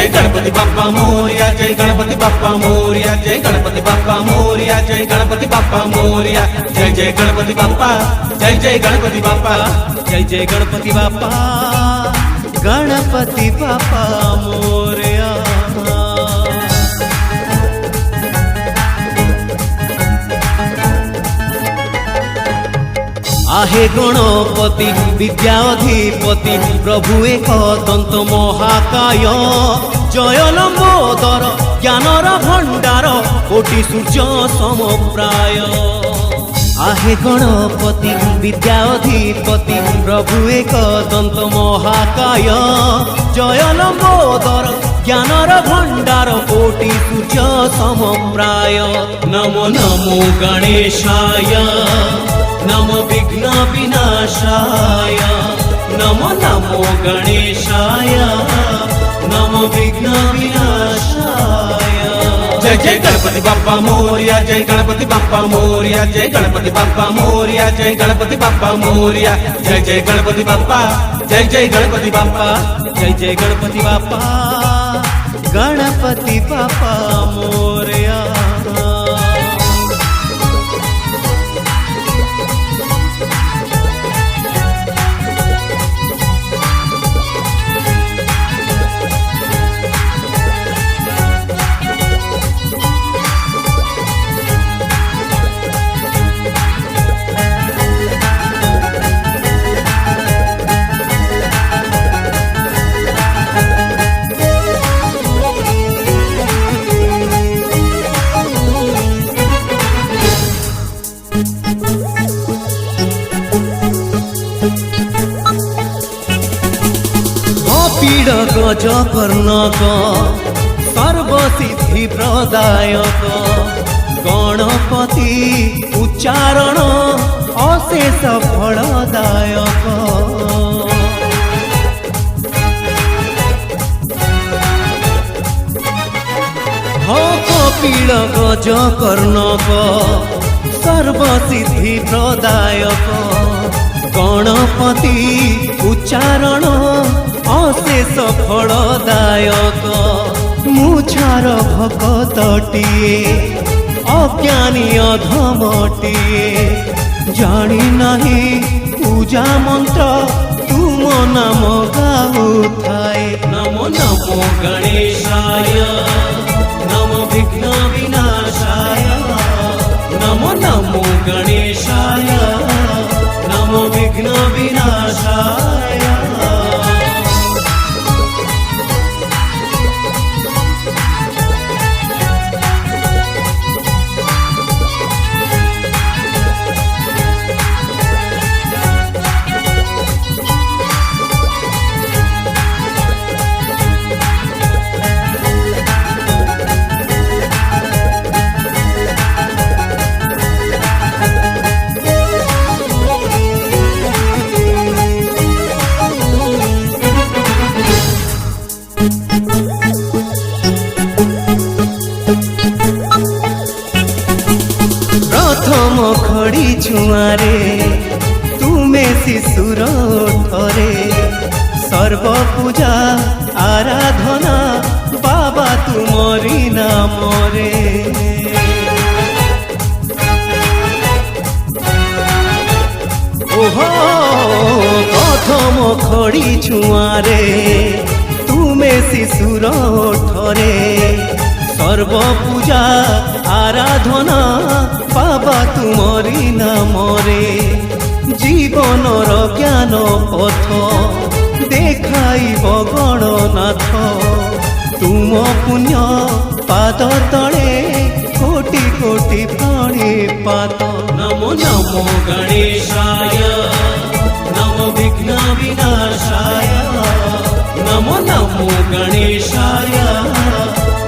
जय गणपति बाप्पा मोरया, जय गणपति बाप्पा मोरया, जय गणपति बाप्पा मोरया, जय गणपति बाप्पा मोरया, जय जय गणपति बाप्पा, जय गणपति बाप्पा, जय गणपति बाप्पा, गणपति बाप्पा मोरया। आहे गणपति विद्या अधिपति प्रभु एक दंत महाकाय, जय लंबोदर ज्ञानर भंडार कोटि सूर्य समप्राय। आहे गणपति विद्या अधिपति प्रभु एक दंत महाकाय, जय लंबोदर ज्ञानर भंडार कोटि सूर्य समप्राय। नमो नमो गणेशाय, नमो विघ्न विनाशाय, नमो नमो गणेशाय, नमो विघ्न विनाशाय। जय जय गणपति बाप्पा मोरया, जय गणपति बाप्पा मोरया, जय गणपति बाप्पा मोरया, जय गणपति बाप्पा मोरया, जय जय गणपति बाप्पा, जय गणपति बाप्पा, जय गणपति बाप्पा, गणपति बाप्पा मोरया। पीड़ गज कर्णक सर्वसिद्धि प्रदायक, गणपति उच्चारण अशेष फलदायक। हो कपिल गज कर्णक सर्वसिद्धि प्रदायक, गणपति उच्चारण अशेष फलदायक। मुछार भक्तटिए अज्ञानी अधमटिए, जानी नहीं पूजा मंत्र तुम नाम गाउथाए। नमो नमो गणेशाय, नमो विघ्न विनाशाय, नमो नमो गणेशाय, नमो विघ्न विनाशाय। प्रथम खड़ी छुआरे तुमे शिशुर ठरे, सर्व पूजा आराधना बाबा तुमरी नामरे। ओहो प्रथम खड़ी छुआरे तुमे शिशुर ठरे, सर्व पूजा आराधना बाबा तुमरी नामरे। जीवनर ज्ञान पथ देखाइब गणनाथ, तुम पुण्य पाद तले कोटि कोटि प्रणिपात। नमो नमो गणेशाय, नमो विघ्न विनाशाय, नमो नमो गणेशाय,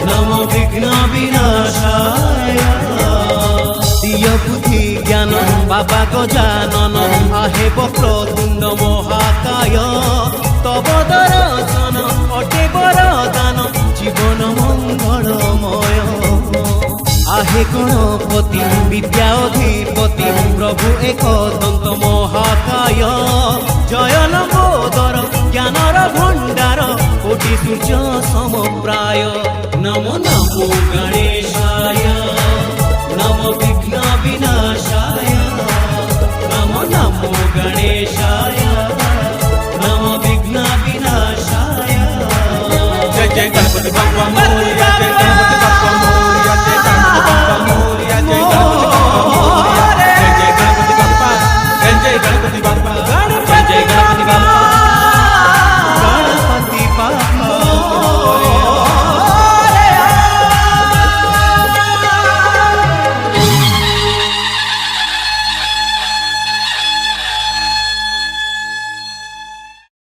नमो विघ्न विनाशाय। दिय बुद्धि ज्ञान बाबा गजानन, आहे वक्रतुंड महाकाय, तब दर्शन अटे वरदान जीवन मंगलमय। आहे गणपति विद्या अधिपति प्रभु एक दंत महाकाय जय लंबोदर ज्ञानर भंडार कोटि सूर्य समप्राय नमो नमो गणेशाय नमो विघ्न विनाशाय नमो नमो गणेशाय नमो विघ्न विनाशाय जय जय गणपति बाप्पा मोरया